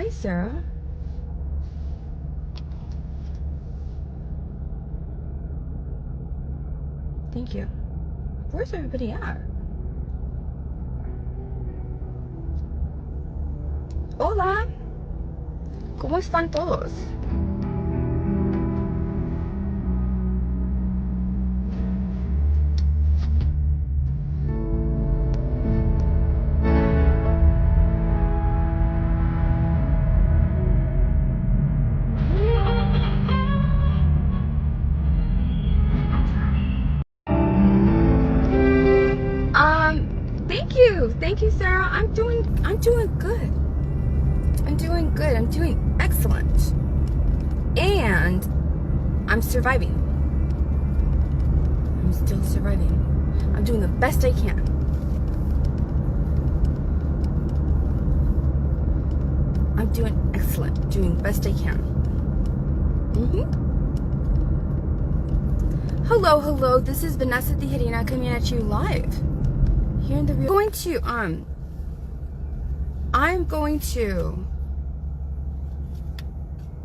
Hi, Sarah. Thank you. Where's everybody at? Hola. ¿Cómo están todos? Thank you, Sarah. I'm doing good. I'm doing good. I'm doing excellent. And I'm surviving. I'm still surviving. I'm doing the best I can. I'm doing excellent. Doing the best I can. Hello. This is Vanessa Tijerina coming at you live. Here in the real. I'm going to.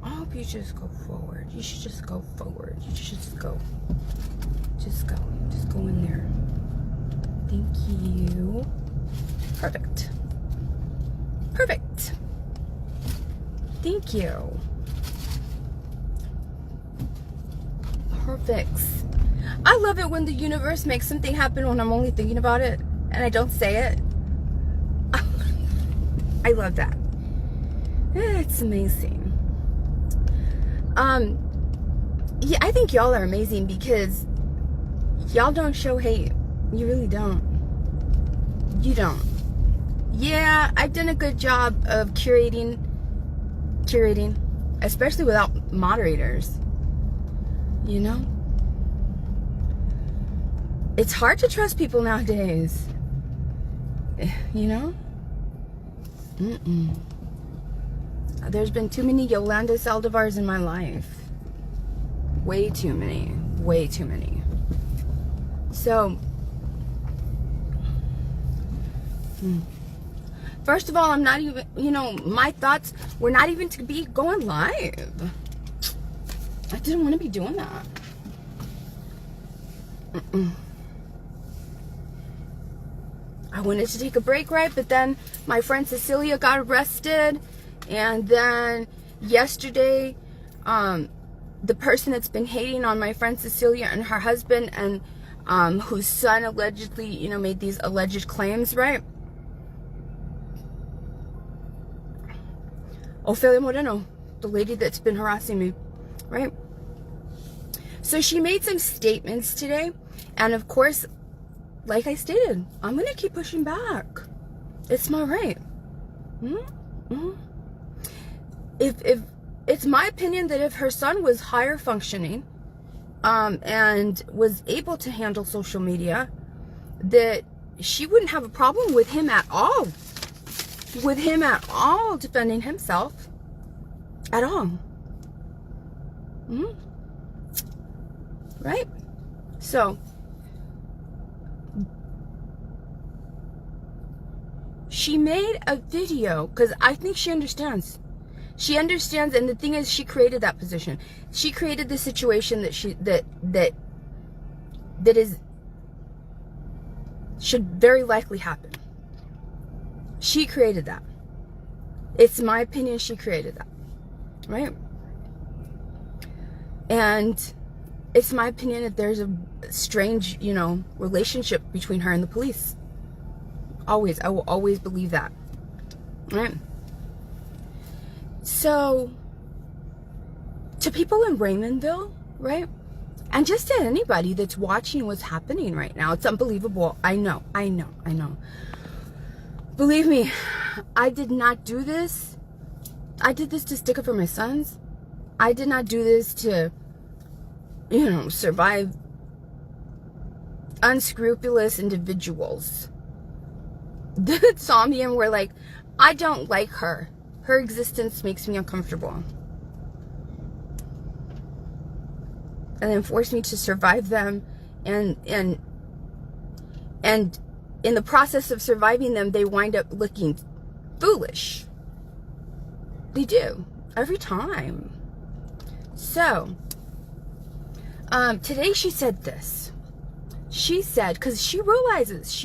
I hope you just go forward. You should just go forward. You should just go. Just go in there. Thank you. Perfect. Thank you. Perfect. I love it when the universe makes something happen when I'm only thinking about it and I don't say it. I love that. It's amazing. Yeah, I think y'all are amazing because y'all don't show hate. You really don't. You don't. Yeah, I've done a good job of curating, especially without moderators. You know? It's hard to trust people nowadays. You know? There's been too many Yolanda Saldivars in my life. Way too many. So, first of all, I'm not even, my thoughts were not even to be going live. I didn't want to be doing that. I wanted to take a break, right? But then my friend Cecilia got arrested. And then yesterday, the person that's been hating on my friend Cecilia and her husband and whose son allegedly, made these alleged claims, right? Ofelia Moreno, the lady that's been harassing me, right? So she made some statements today. And of course, like I stated, I'm going to keep pushing back. It's my right. If it's my opinion that if her son was higher functioning and was able to handle social media, that she wouldn't have a problem with him at all. Defending himself. At all. Right? So, she made a video, because I think she understands. She understands, and the thing is, she created that position. She created the situation that should very likely happen. She created that. It's my opinion she created that. Right? And it's my opinion that there's a strange, relationship between her and the police. Always. I will always believe that. Right? So, to people in Raymondville, right? And just to anybody that's watching what's happening right now, it's unbelievable. I know. Believe me, I did not do this. I did this to stick up for my sons. I did not do this to, survive unscrupulous individuals that saw me and were like, I don't like her. Her existence makes me uncomfortable. And then forced me to survive them. And in the process of surviving them, they wind up looking foolish. They do. Every time. So, today she said this. She said, because she realizes,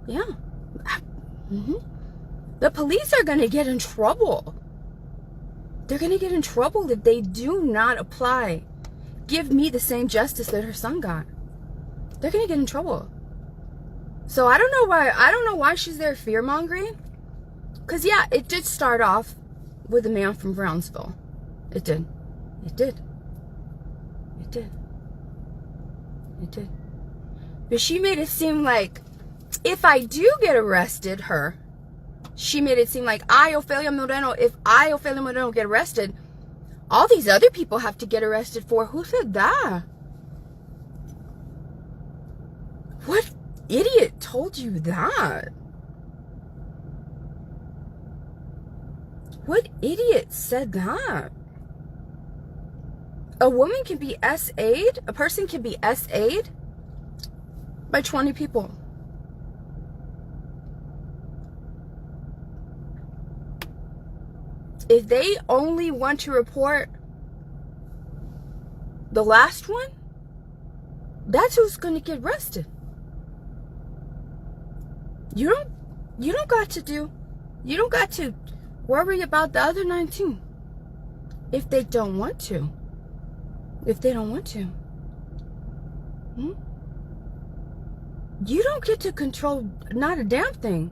yeah, the police are going to get in trouble. They're going to get in trouble if they do not give me the same justice that her son got. They're going to get in trouble. So I don't know why she's there fear-mongering. Because, yeah, it did start off with a man from Brownsville. It did. But she made it seem like if I do get arrested, she made it seem like if I, Ofelia Moreno, get arrested, all these other people have to get arrested for. Who said that? What idiot told you that? What idiot said that? A woman can be SA'd, a person can be SA'd by 20 people. If they only want to report the last one, that's who's going to get arrested. You don't got to worry about the other 19 if they don't want to. You don't get to control not a damn thing.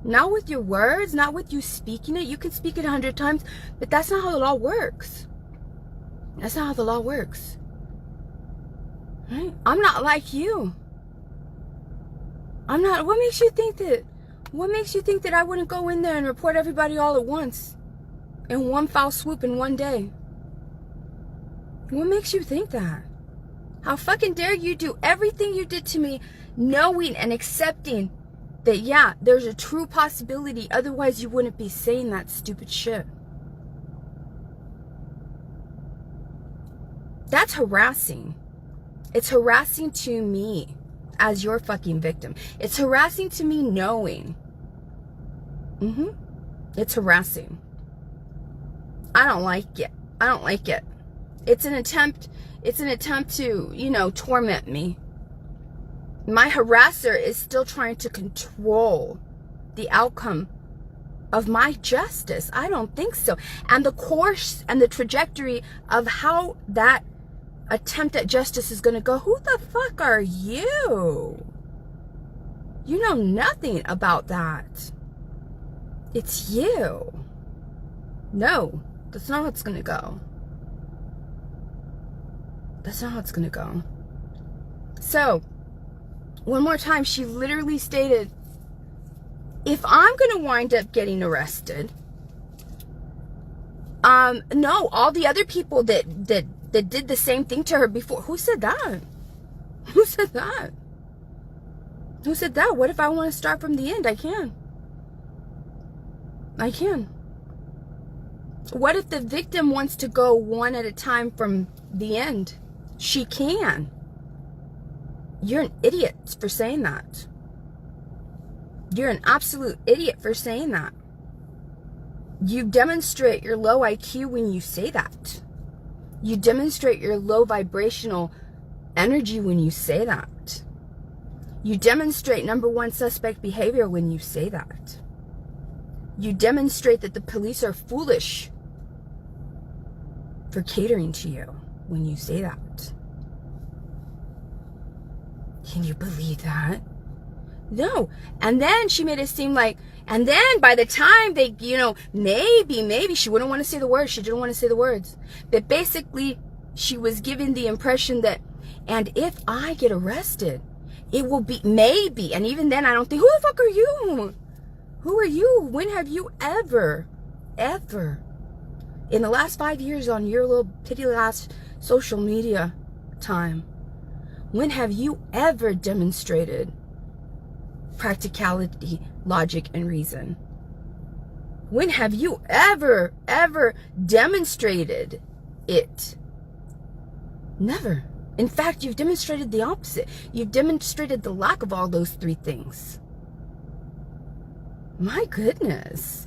Not with your words, not with you speaking it. You can speak it 100 times, but that's not how the law works. That's not how the law works. Right? I'm not like you. I'm not. What makes you think that I wouldn't go in there and report everybody all at once in one foul swoop in one day? What makes you think that? How fucking dare you do everything you did to me, knowing and accepting that, yeah, there's a true possibility, otherwise you wouldn't be saying that stupid shit. That's harassing. It's harassing to me as your fucking victim. It's harassing to me knowing. It's harassing. I don't like it. It's an attempt to, torment me. My harasser is still trying to control the outcome of my justice. I don't think so. And the course and the trajectory of how that attempt at justice is going to go. Who the fuck are you? You know nothing about that. It's you. No, that's not how it's going to go. That's not how it's going to go. So, one more time, she literally stated, if I'm going to wind up getting arrested, no, all the other people that did the same thing to her before, who said that? Who said that? Who said that? What if I want to start from the end? I can. What if the victim wants to go one at a time from the end? She can. You're an idiot for saying that. You're an absolute idiot for saying that. You demonstrate your low IQ when you say that. You demonstrate your low vibrational energy when you say that. You demonstrate number one suspect behavior when you say that. You demonstrate that the police are foolish for catering to you when you say that. Can you believe that? No. And then she made it seem like, and then by the time they, maybe she wouldn't want to say the words. She didn't want to say the words. But basically, she was giving the impression that, and if I get arrested, it will be maybe. And even then, I don't think, who the fuck are you? Who are you? When have you ever, in the last 5 years on your little pity last social media time, when have you ever demonstrated practicality, logic, and reason? When have you ever demonstrated it? Never. In fact, you've demonstrated the opposite. You've demonstrated the lack of all those three things. My goodness.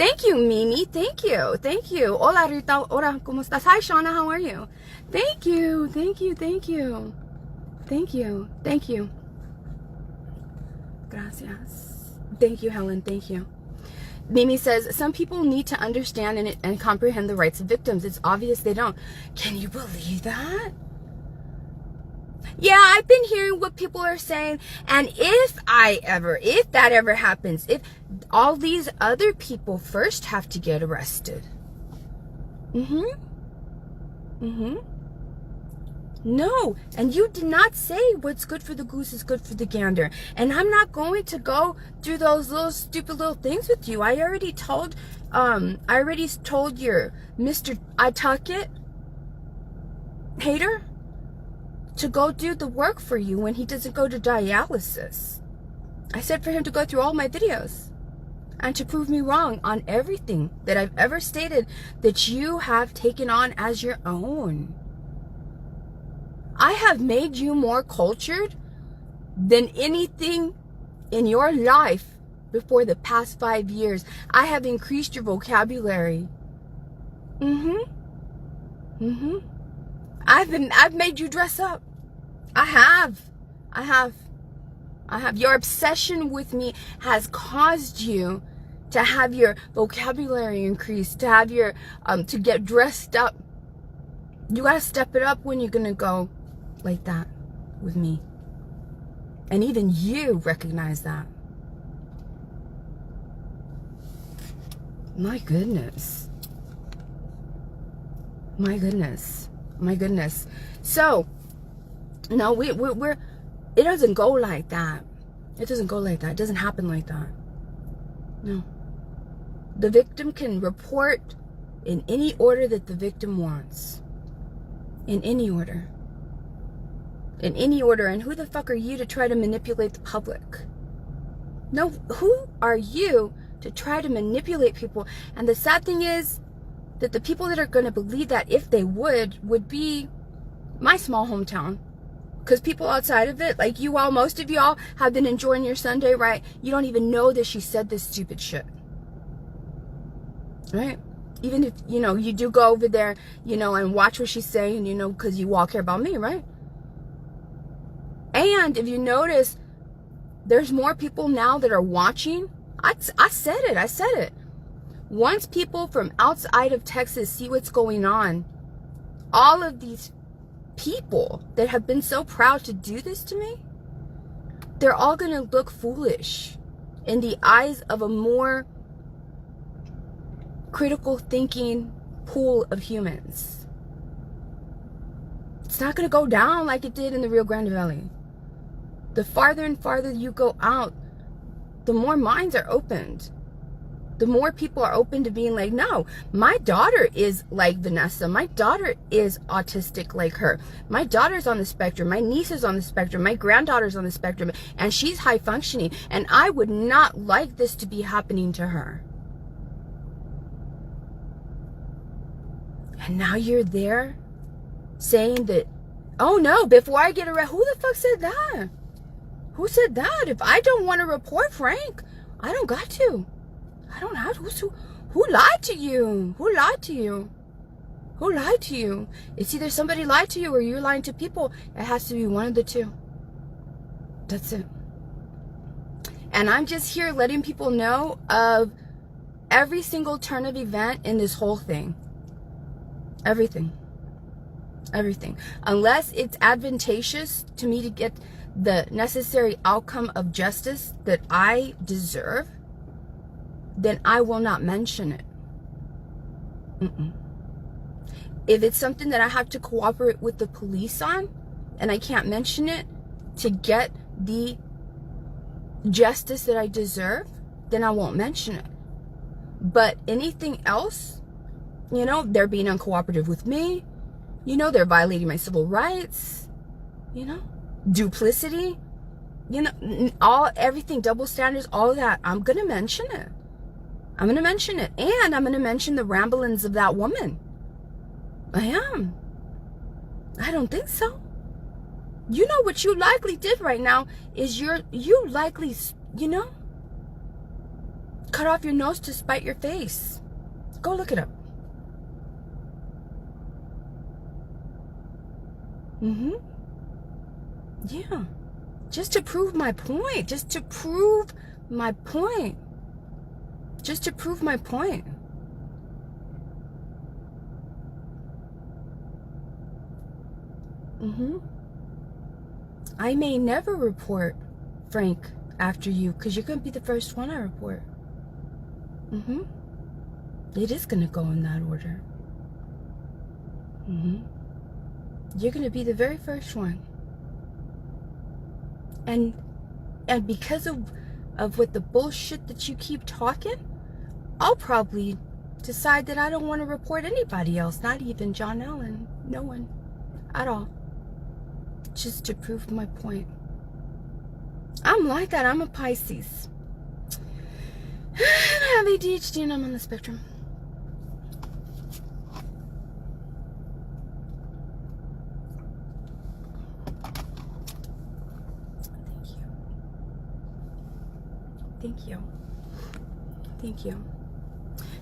Thank you, Mimi. Thank you. Thank you. Hola, Rita. Hola, ¿cómo estás? Hi, Shauna. How are you? Thank you. Thank you. Thank you. Thank you. Thank you. Gracias. Thank you, Helen. Thank you. Mimi says, some people need to understand and comprehend the rights of victims. It's obvious they don't. Can you believe that? Yeah, I've been hearing what people are saying. And if that ever happens, if all these other people first have to get arrested. No, and you did not say what's good for the goose is good for the gander. And I'm not going to go through those little stupid little things with you. I already told your Mr. I Tuck It hater to go do the work for you when he doesn't go to dialysis. I said for him to go through all my videos and to prove me wrong on everything that I've ever stated that you have taken on as your own. I have made you more cultured than anything in your life before the past 5 years. I have increased your vocabulary. I've made you dress up. I have. Your obsession with me has caused you to have your vocabulary increase, to have your to get dressed up. You gotta step it up when you're gonna go like that with me. And even you recognize that. My goodness. My goodness. My goodness. So, no, we're it doesn't go like that. It doesn't go like that. It doesn't happen like that. No. The victim can report in any order that the victim wants. In any order. In any order. And who the fuck are you to try to manipulate the public? No, who are you to try to manipulate people? And the sad thing is that the people that are going to believe that, if they would be my small hometown. Because people outside of it, like you all, most of y'all have been enjoying your Sunday, right? You don't even know that she said this stupid shit. Right? Even if, you do go over there, and watch what she's saying, because you all care about me, right? And if you notice, there's more people now that are watching. I said it. Once people from outside of Texas see what's going on, all of these people that have been so proud to do this to me, they're all going to look foolish in the eyes of a more critical thinking pool of humans. It's not going to go down like it did in the Rio Grande Valley. The farther and farther you go out, the more minds are opened. The more people are open to being like, no, my daughter is like Vanessa. My daughter is autistic like her. My daughter's on the spectrum. My niece is on the spectrum. My granddaughter's on the spectrum. And she's high functioning. And I would not like this to be happening to her. And now you're there saying that, oh no, before I get arrested, who the fuck said that? Who said that? If I don't want to report Frank, I don't got to. I don't have to. Who lied to you? Who lied to you? Who lied to you? It's either somebody lied to you or you're lying to people. It has to be one of the two. That's it. And I'm just here letting people know of every single turn of event in this whole thing. Everything. Everything. Unless it's advantageous to me to get the necessary outcome of justice that I deserve, then I will not mention it. If it's something that I have to cooperate with the police on, and I can't mention it to get the justice that I deserve, then I won't mention it. But anything else, they're being uncooperative with me, they're violating my civil rights, duplicity, everything, double standards, all that, I'm gonna mention it. I'm going to mention it. And I'm going to mention the ramblings of that woman. I am. I don't think so. What you likely did right now is you likely, cut off your nose to spite your face. Go look it up. Yeah. Just to prove my point. Just to prove my point. Just to prove my point. I may never report Frank after you, because you're going to be the first one I report. It is going to go in that order. You're going to be the very first one. And because of what the bullshit that you keep talking, I'll probably decide that I don't want to report anybody else, not even John Allen. No one at all. Just to prove my point. I'm like that. I'm a Pisces. I have ADHD and I'm on the spectrum. Thank you. Thank you.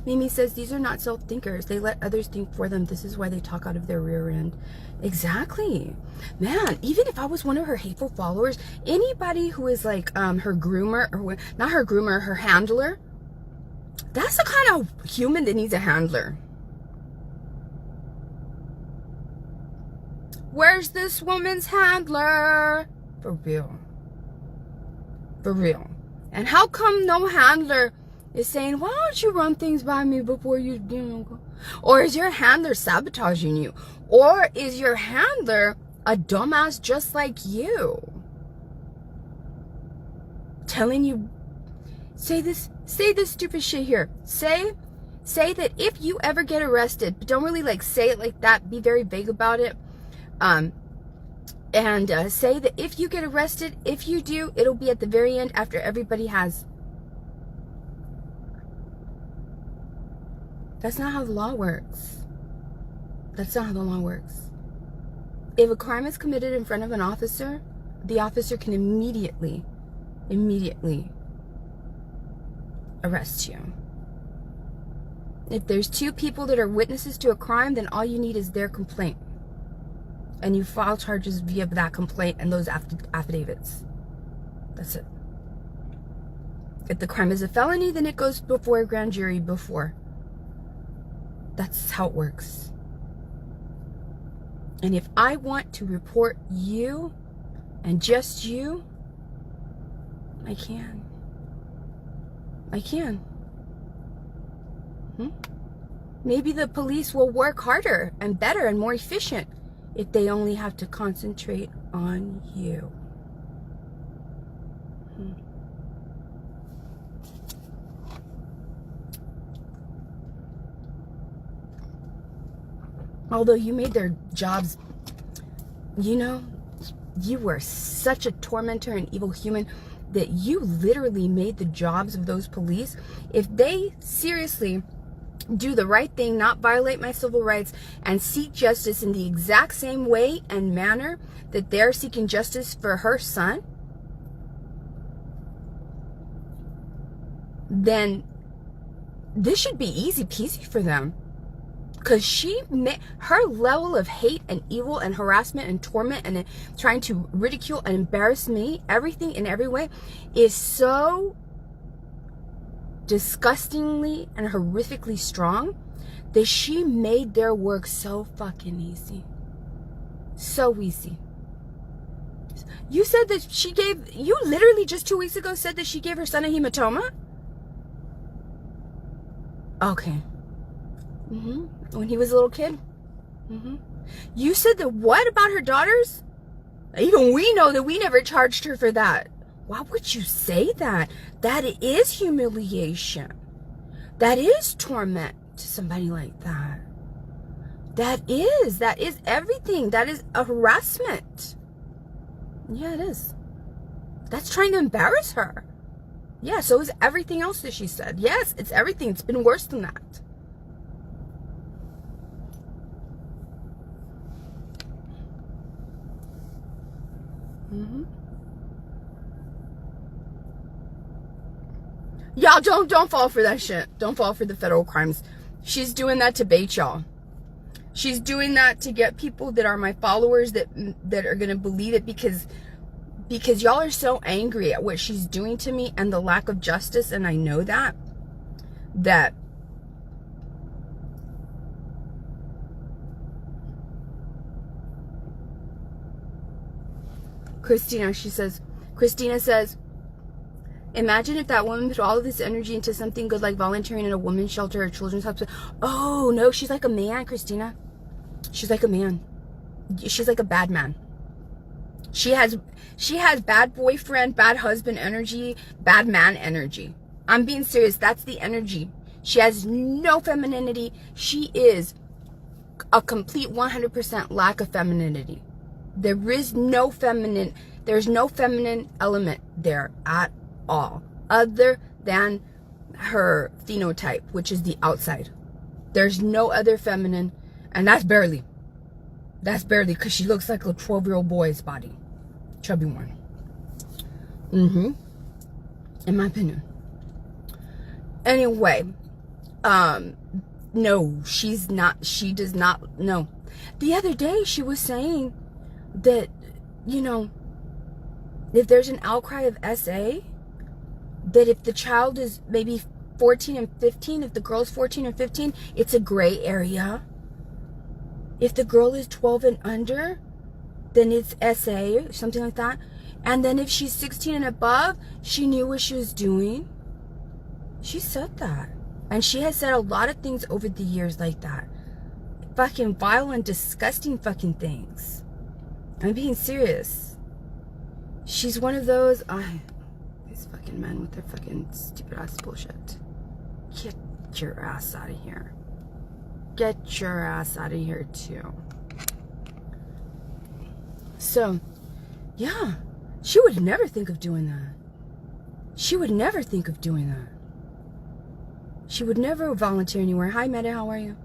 Mimi says, these are not self-thinkers. They let others think for them. This is why they talk out of their rear end. Exactly. Man, even if I was one of her hateful followers, anybody who is like her groomer, or not her groomer, her handler, that's the kind of human that needs a handler. Where's this woman's handler? For real. For real. And how come no handler is saying, why don't you run things by me before you go? Or is your handler sabotaging you? Or is your handler a dumbass just like you? Telling you, say this stupid shit here. Say that if you ever get arrested, but don't really like say it like that, be very vague about it. And say that if you get arrested, if you do, it'll be at the very end after everybody has. That's not how the law works. That's not how the law works. If a crime is committed in front of an officer, the officer can immediately arrest you. If there's two people that are witnesses to a crime, then all you need is their complaint. And you file charges via that complaint and those affidavits. That's it. If the crime is a felony, then it goes before a grand jury before. That's how it works. And if I want to report you, and just you, I can. I can. Maybe the police will work harder and better and more efficient if they only have to concentrate on you. Although you made their jobs, you know, you were such a tormentor and evil human that you literally made the jobs of those police, if they seriously do the right thing, not violate my civil rights, and seek justice in the exact same way and manner that they're seeking justice for her son, then this should be easy peasy for them. Because her level of hate and evil and harassment and torment and trying to ridicule and embarrass me, everything in every way, is so disgustingly and horrifically strong that she made their work so fucking easy. So easy. You said that you literally just 2 weeks ago said that she gave her son a hematoma? Okay. When he was a little kid? You said that what about her daughters? Even we know that we never charged her for that. Why would you say that? That is humiliation. That is torment to somebody like that. That is everything. That is a harassment. Yeah, it is. That's trying to embarrass her. Yeah, so is everything else that she said. Yes, it's everything. It's been worse than that. Y'all don't fall for that shit. Don't fall for the federal crimes. She's doing that to bait y'all. She's doing that to get people that are my followers that are gonna believe it, because y'all are so angry at what she's doing to me and the lack of justice, and I know that Christina says, imagine if that woman put all of this energy into something good like volunteering in a women's shelter or children's hospital. Oh, no, she's like a man, Christina. She's like a man. She's like a bad man. She has bad boyfriend, bad husband energy, bad man energy. I'm being serious. That's the energy. She has no femininity. She is a complete 100% lack of femininity. There's no feminine element there at all, other than her phenotype, which is the outside. There's no other feminine, and that's barely, because she looks like a 12-year-old boy's body, chubby one. In my opinion. Anyway, no, she's not. She does not. No. The other day she was saying that, you know, if there's an outcry of SA, that if the child is maybe 14 and 15, if the girl's 14 or 15, it's a gray area. If the girl is 12 and under, then it's SA, something like that. And then if she's 16 and above, she knew what she was doing. She said that. And she has said a lot of things over the years like that. Fucking vile and disgusting fucking things. I'm being serious. She's one of those... these fucking men with their fucking stupid ass bullshit. Get your ass out of here. Get your ass out of here too. So, yeah. She would never think of doing that. She would never think of doing that. She would never volunteer anywhere. Hi, Meta, how are you?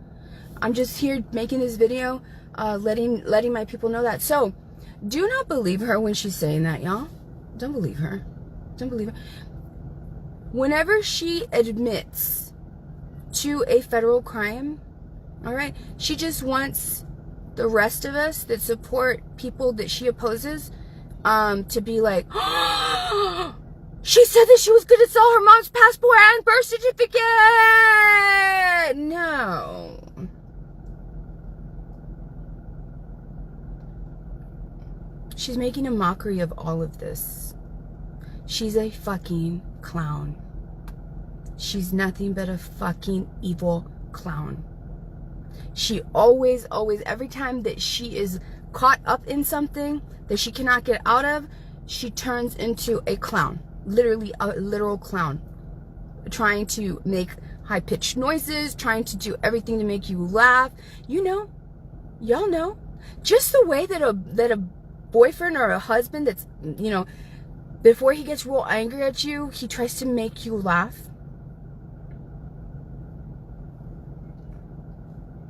I'm just here making this video, letting my people know that. So, do not believe her when she's saying that, y'all. Don't believe her. Don't believe her. Whenever she admits to a federal crime, all right, she just wants the rest of us that support people that she opposes to be like, oh, she said that she was going to sell her mom's passport and birth certificate. No. She's making a mockery of all of this. She's a fucking clown. She's nothing but a fucking evil clown. She always, every time that she is caught up in something that she cannot get out of, she turns into a clown. Literally a literal clown. Trying to make high-pitched noises, trying to do everything to make you laugh. You know, y'all know. Just the way that a boyfriend or a husband that's, you know, before he gets real angry at you, he tries to make you laugh.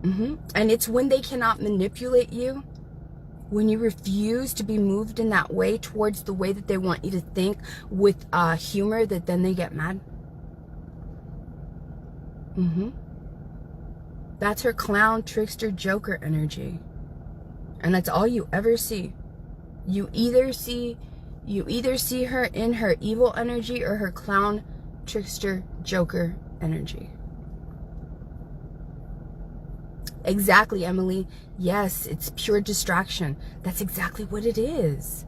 And it's when they cannot manipulate you, when you refuse to be moved in that way towards the way that they want you to think with humor, that then they get mad. That's her clown, trickster, joker energy. And that's all you ever see. You either see her in her evil energy or her clown, trickster, joker energy. Exactly, Emily. Yes, it's pure distraction. That's exactly what it is.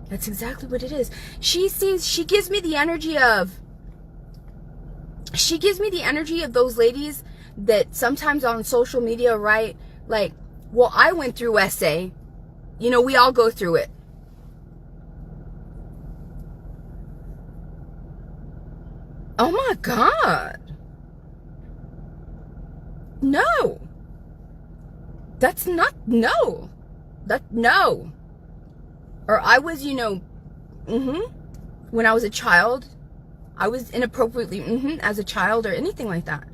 That's exactly what it is. She gives me the energy of those ladies that sometimes on social media write like, well, I went through SA. You know, we all go through it. Oh my God. No. That's not, no. No. Or I was, you know, when I was a child, I was inappropriately, as a child or anything like that.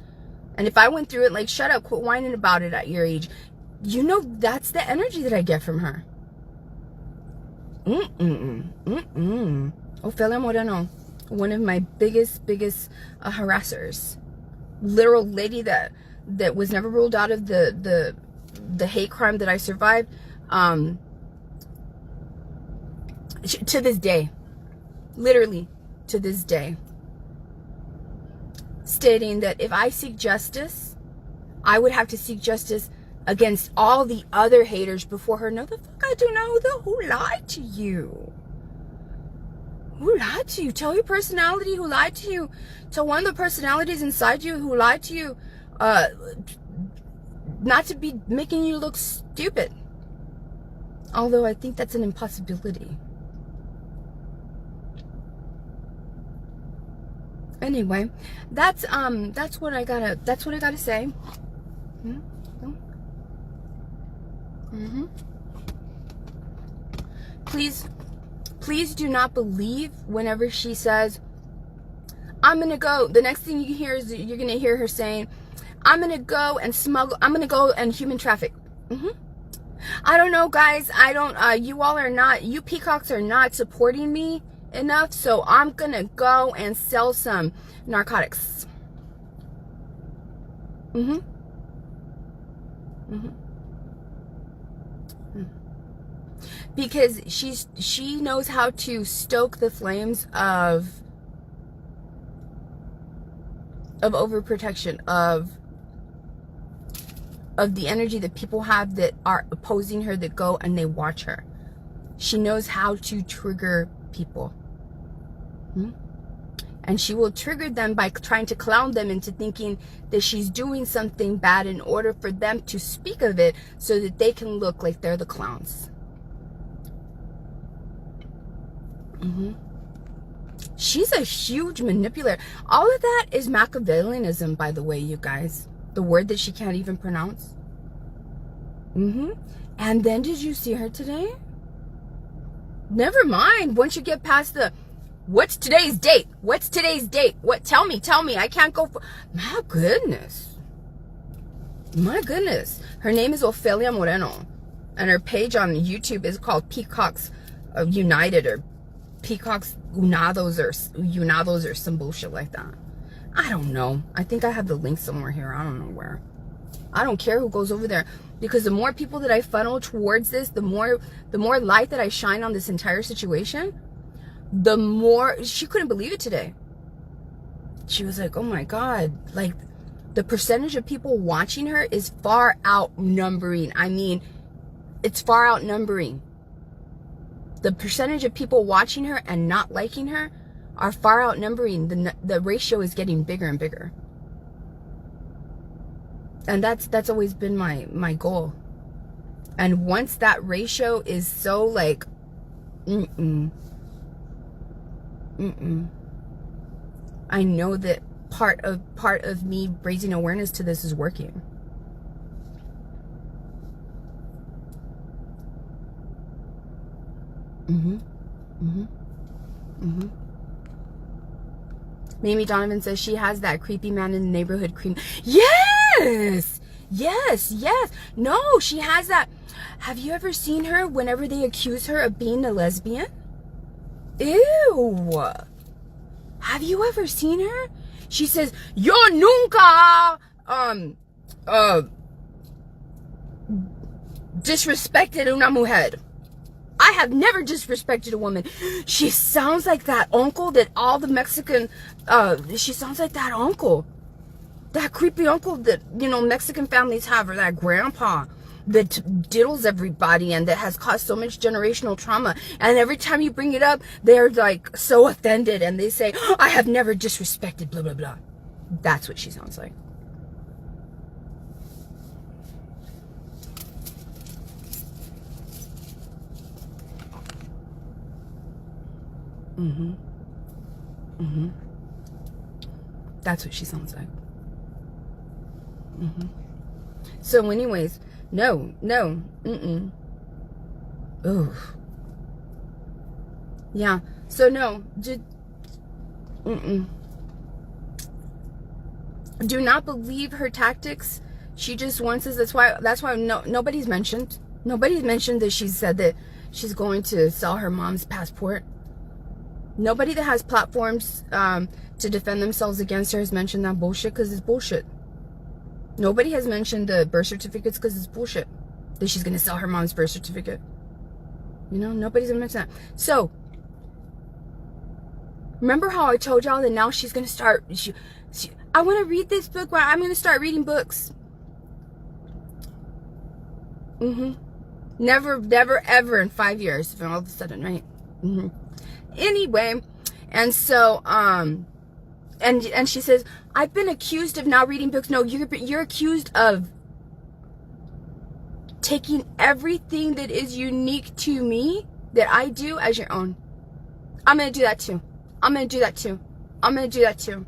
And if I went through it, like, shut up, quit whining about it at your age. You know, that's the energy that I get from her. Ofelia Moreno. one of my biggest harassers. Literal lady that was never ruled out of the hate crime that I survived. To this day, literally to this day, stating that if I seek justice, I would have to seek justice against all the other haters before her. No, the fuck I do not. Who lied to you? Who lied to you? Tell your personality who lied to you. Tell one of the personalities inside you who lied to you, not to be making you look stupid. Although I think that's an impossibility. Anyway, that's what I gotta say. Please do not believe whenever she says, I'm gonna go. The next thing you hear is you're gonna hear her saying, I'm gonna go and smuggle, I'm gonna go and human traffic. I don't know, guys. I don't, you peacocks are not supporting me enough, so I'm gonna go and sell some narcotics. Because she knows how to stoke the flames of overprotection, of the energy that people have that are opposing her, that go and they watch her. She knows how to trigger people. And she will trigger them by trying to clown them into thinking that she's doing something bad in order for them to speak of it so that they can look like they're the clowns. She's a huge manipulator. All of that is Machiavellianism, by the way, you guys. The word that she can't even pronounce. And then did you see her today? Never mind. Once you get past the, what's today's date? What's today's date? What? Tell me. I can't go for, my goodness. Her name is Ofelia Moreno. And her page on YouTube is called Peacocks United, or Peacocks Unados or some bullshit like that. I don't know. I think I have the link somewhere here. I don't know where. I don't care who goes over there, because the more people that I funnel towards this, the more light that I shine on this entire situation, the more. She couldn't believe it today. She was like, oh my God, like the percentage of people watching her is far outnumbering. I mean, it's far outnumbering. The percentage of people watching her and not liking her are far outnumbering. The ratio is getting bigger and bigger. And that's always been my goal. And once that ratio is so like, I know that part of me raising awareness to this is working. Mamie Donovan says she has that creepy man in the neighborhood cream. Yes. No, she has that. Have you ever seen her whenever they accuse her of being a lesbian? Ew. Have you ever seen her? She says, yo nunca disrespected una mujer. I have never disrespected a woman. She sounds like that uncle that all the Mexican, she sounds like that uncle. That creepy uncle that, Mexican families have, or that grandpa that diddles everybody and that has caused so much generational trauma. And every time you bring it up, they're like so offended and they say, I have never disrespected blah, blah, blah. That's what she sounds like. That's what she sounds like. So anyways, no. Ooh. Yeah. So no. Do not believe her tactics. She just wants us. That's why nobody's mentioned. Nobody's mentioned that she said that she's going to sell her mom's passport. Nobody that has platforms to defend themselves against her has mentioned that bullshit, because it's bullshit. Nobody has mentioned the birth certificates because it's bullshit. That she's going to sell her mom's birth certificate. You know, nobody's going to mention that. So, remember how I told y'all that now she's going to start... I want to read this book. I'm going to start reading books. Never, ever in 5 years. All of a sudden, right? Anyway, and so, and she says, I've been accused of not reading books. No, you're accused of taking everything that is unique to me, that I do, as your own. I'm going to do that too. I'm going to do that too. I'm going to do that too.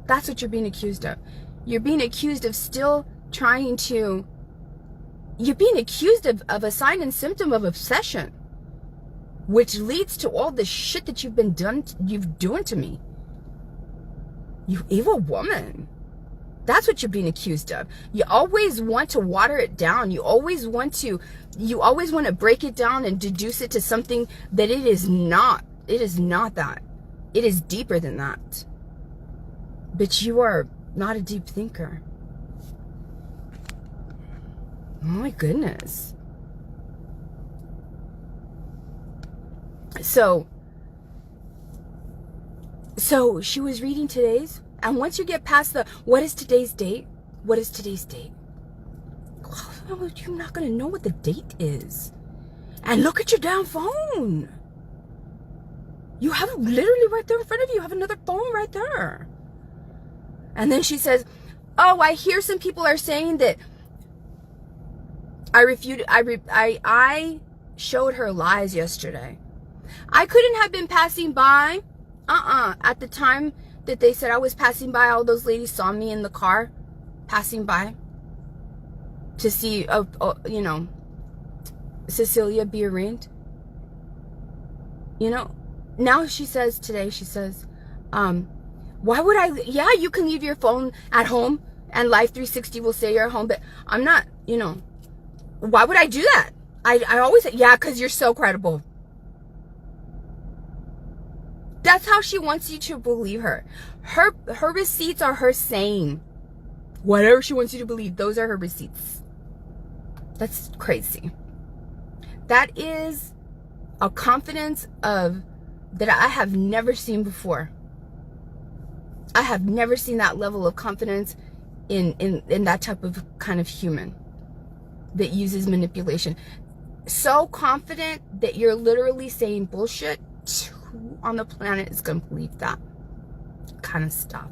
That's what you're being accused of. You're being accused of still trying to... You're being accused of a sign and symptom of obsession, which leads to all the shit that you've doing to me. You evil woman. That's what you're being accused of. You always want to water it down. You always want to break it down and deduce it to something that it is not. It is not that. It is deeper than that. But you are not a deep thinker. Oh my goodness. So she was reading today's, and once you get past the, what is today's date? What is today's date? Well, you're not going to know what the date is. And look at your damn phone. You have it literally right there in front of you. You have another phone right there. And then she says, oh, I hear some people are saying that I showed her lies yesterday. I couldn't have been passing by. At the time that they said I was passing by, all those ladies saw me in the car passing by to see, you know, Cecilia be arraigned. You know, now she says, why would I? Yeah, you can leave your phone at home and Life 360 will say you're at home, but I'm not, you know. Why would I do that? I always say, yeah, because you're so credible. That's how she wants you to believe her. Her receipts are her saying. Whatever she wants you to believe, those are her receipts. That's crazy. That is a confidence that I have never seen before. I have never seen that level of confidence in that type of kind of human that uses manipulation. So confident that you're literally saying bullshit. Who on the planet is going to believe that kind of stuff?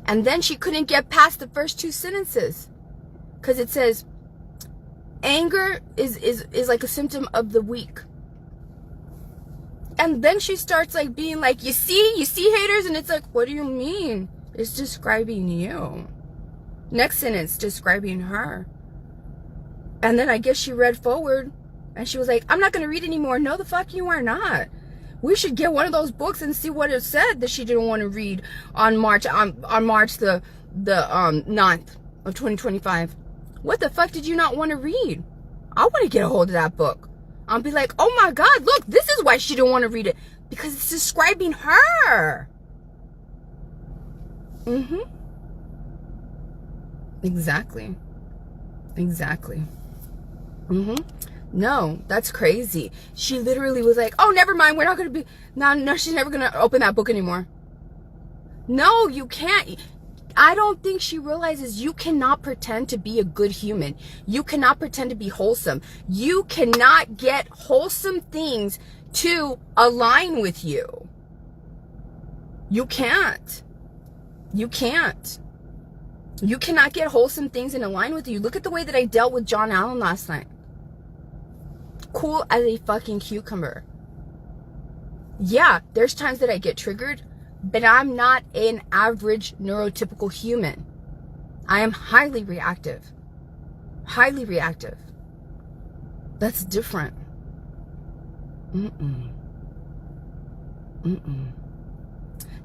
And then she couldn't get past the first two sentences, because it says anger is like a symptom of the weak. And then she starts like being like, you see haters, and it's like, what do you mean? It's describing you. Next sentence, describing her. And then I guess she read forward and she was like, I'm not going to read anymore. No, the fuck you are not. We should get one of those books and see what it said that she didn't want to read on March the 9th of 2025. What the fuck did you not want to read? I want to get a hold of that book. I'll be like, oh my God, look, this is why she didn't want to read it. Because it's describing her. Exactly. No, that's crazy. She literally was like, oh, never mind. We're not going to be, no, she's never going to open that book anymore. No, you can't. I don't think she realizes you cannot pretend to be a good human. You cannot pretend to be wholesome. You cannot get wholesome things to align with you. You can't. You can't. You cannot get wholesome things in align with you. Look at the way that I dealt with John Allen last night. Cool as a fucking cucumber. Yeah, there's times that I get triggered, but I'm not an average neurotypical human. I am highly reactive. Highly reactive. That's different.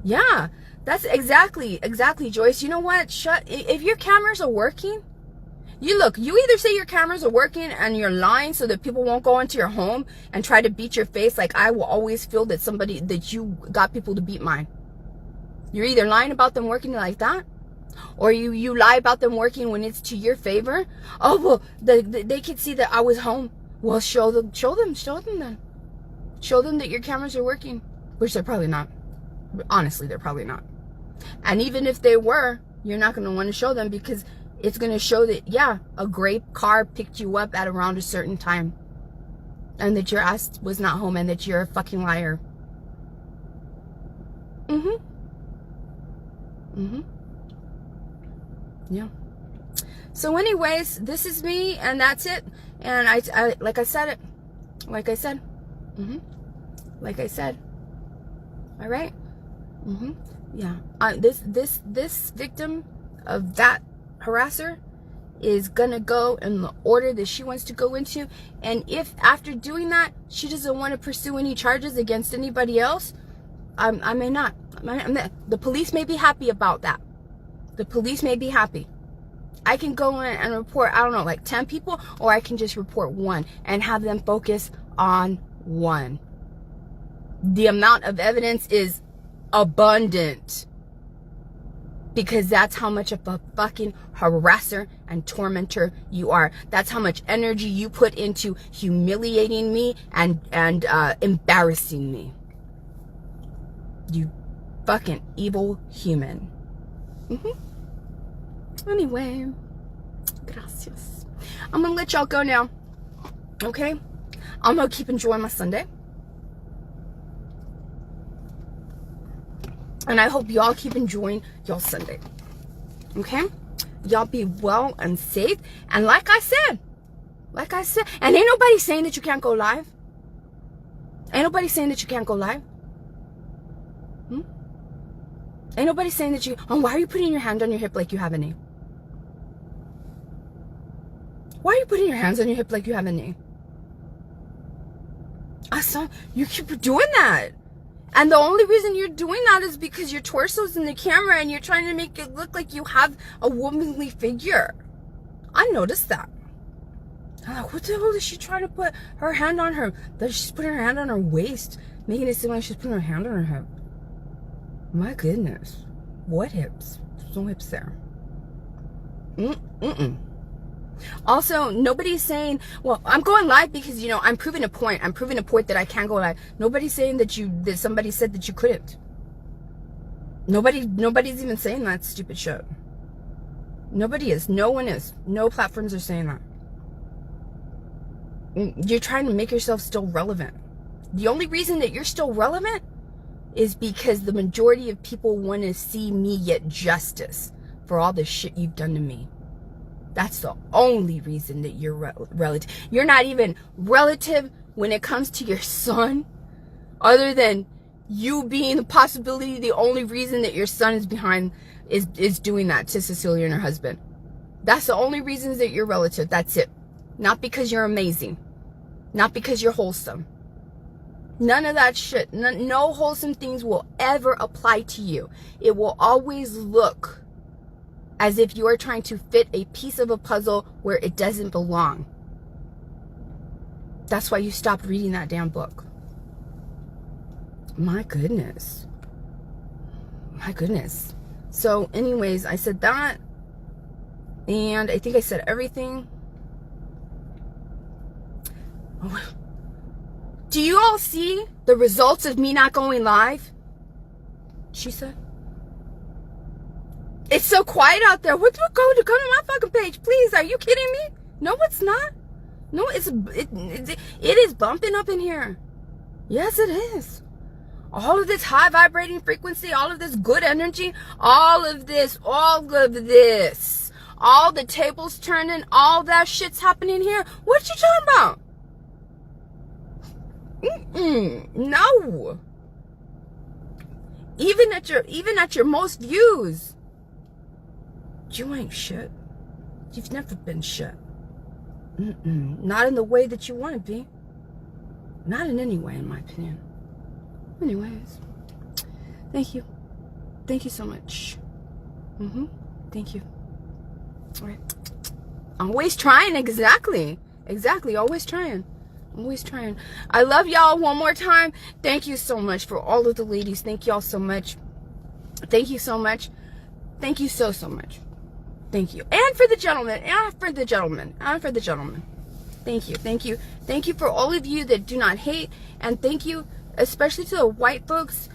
Yeah, that's exactly, Joyce. You know what? If your cameras are working, You either say your cameras are working and you're lying so that people won't go into your home and try to beat your face. Like, I will always feel that you got people to beat mine. You're either lying about them working like that, or you lie about them working when it's to your favor. Oh, well, they could see that I was home. Well, show them then. Show them that your cameras are working, which they're probably not. Honestly, they're probably not. And even if they were, you're not going to want to show them, because it's going to show that, yeah, a gray car picked you up at around a certain time, and that your ass was not home, and that you're a fucking liar. Yeah. So anyways, this is me, and that's it. And I like I said. All right. Yeah. This victim of that harasser is gonna go in the order that she wants to go into. And if after doing that she doesn't want to pursue any charges against anybody else, I may not. The police may be happy about that. The police may be happy. I can go in and report, I don't know, like 10 people, or I can just report one and have them focus on one. The amount of evidence is abundant, because that's how much of a fucking harasser and tormentor you are. That's how much energy you put into humiliating me and embarrassing me. You fucking evil human. Anyway, gracias. I'm gonna let y'all go now. Okay? I'm gonna keep enjoying my Sunday. And I hope y'all keep enjoying y'all Sunday. Okay? Y'all be well and safe. And like I said, and ain't nobody saying that you can't go live. Ain't nobody saying that you can't go live. Ain't nobody saying that you... Oh, why are you putting your hand on your hip like you have a knee? Why are you putting your hands on your hip like you have a knee? I saw you keep doing that. And the only reason you're doing that is because your torso's in the camera and you're trying to make it look like you have a womanly figure. I noticed that. I'm like, what the hell is she trying to put her hand on her? She's putting her hand on her waist, making it seem like she's putting her hand on her hip. My goodness. What hips? There's no hips there. Also, nobody's saying, well, I'm going live because, you know, I'm proving a point. I'm proving a point that I can go live. Nobody's saying that somebody said that you couldn't. Nobody's even saying that stupid shit. Nobody is. No one is. No platforms are saying that. You're trying to make yourself still relevant. The only reason that you're still relevant is because the majority of people want to see me get justice for all the shit you've done to me. That's the only reason that you're relative. You're not even relative when it comes to your son, other than you being the possibility, the only reason that your son is behind is doing that to Cecilia and her husband. That's the only reasons that you're relative. That's it. Not because you're amazing. Not because you're wholesome. None of that shit. No wholesome things will ever apply to you. It will always look as if you are trying to fit a piece of a puzzle where it doesn't belong. That's why you stopped reading that damn book. My goodness. My goodness. So anyways, I said that. And I think I said everything. Do you all see the results of me not going live? She said. It's so quiet out there. What's going to come to my fucking page? Please, are you kidding me? No, it's not. No, it is bumping up in here. Yes, it is. All of this high vibrating frequency, all of this good energy, all of this, all the tables turning, all that shit's happening here. What you talking about? No. Even at your most views, you ain't shit. You've never been shit. Not in the way that you want to be. Not in any way, in my opinion. Anyways, thank you. Thank you so much. Thank you. All right. Always trying, exactly. Always trying. I love y'all. One more time, thank you so much for all of the ladies. Thank y'all so much. Thank you so much. Thank you so much. Thank you. And for the gentlemen. Thank you for all of you that do not hate. And thank you especially to the white folks.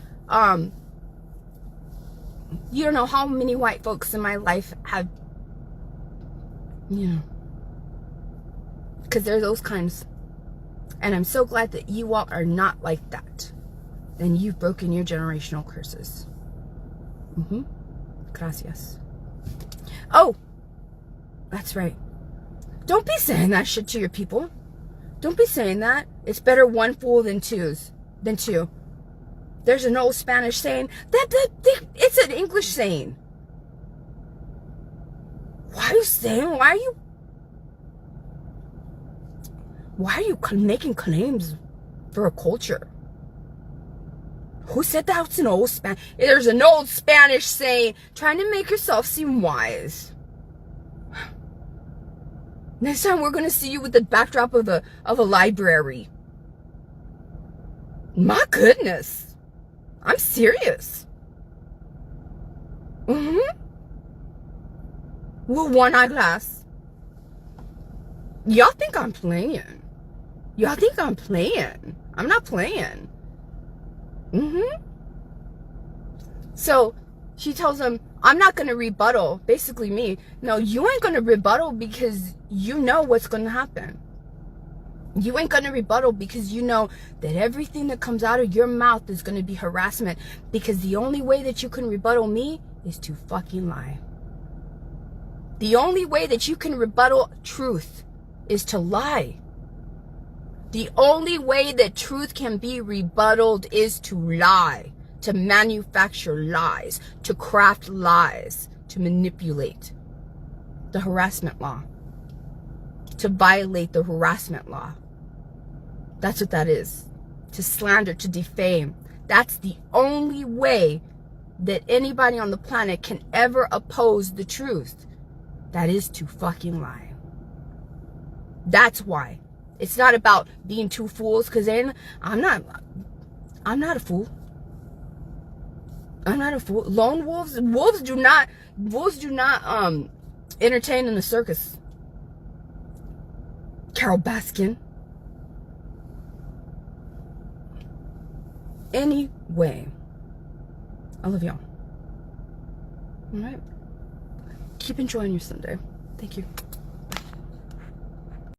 You don't know how many white folks in my life have, because they're those kinds. And I'm so glad that you all are not like that. Then you've broken your generational curses. Gracias. Oh, that's right. Don't be saying that shit to your people. Don't be saying that. It's better one fool than two. There's an old Spanish saying it's an English saying. Why are you making claims for a culture? Who said that? It's an old There's an old Spanish saying, trying to make yourself seem wise. Next time we're gonna see you with the backdrop of a library. My goodness, I'm serious. With one eyeglass. Y'all think I'm playing. I'm not playing. So she tells him, I'm not going to rebuttal. Basically me. No, you ain't going to rebuttal because you know what's going to happen. You ain't going to rebuttal because you know that everything that comes out of your mouth is going to be harassment, because the only way that you can rebuttal me is to fucking lie. The only way that you can rebuttal truth is to lie. The only way that truth can be rebutted is to lie, to manufacture lies, to craft lies, to manipulate the harassment law, to violate the harassment law. That's what that is. To slander, to defame. That's the only way that anybody on the planet can ever oppose the truth. That is to fucking lie. That's why. It's not about being two fools, because I'm not a fool. I'm not a fool. Lone wolves do not entertain in the circus. Carol Baskin. Anyway, I love y'all. All right. Keep enjoying your Sunday. Thank you.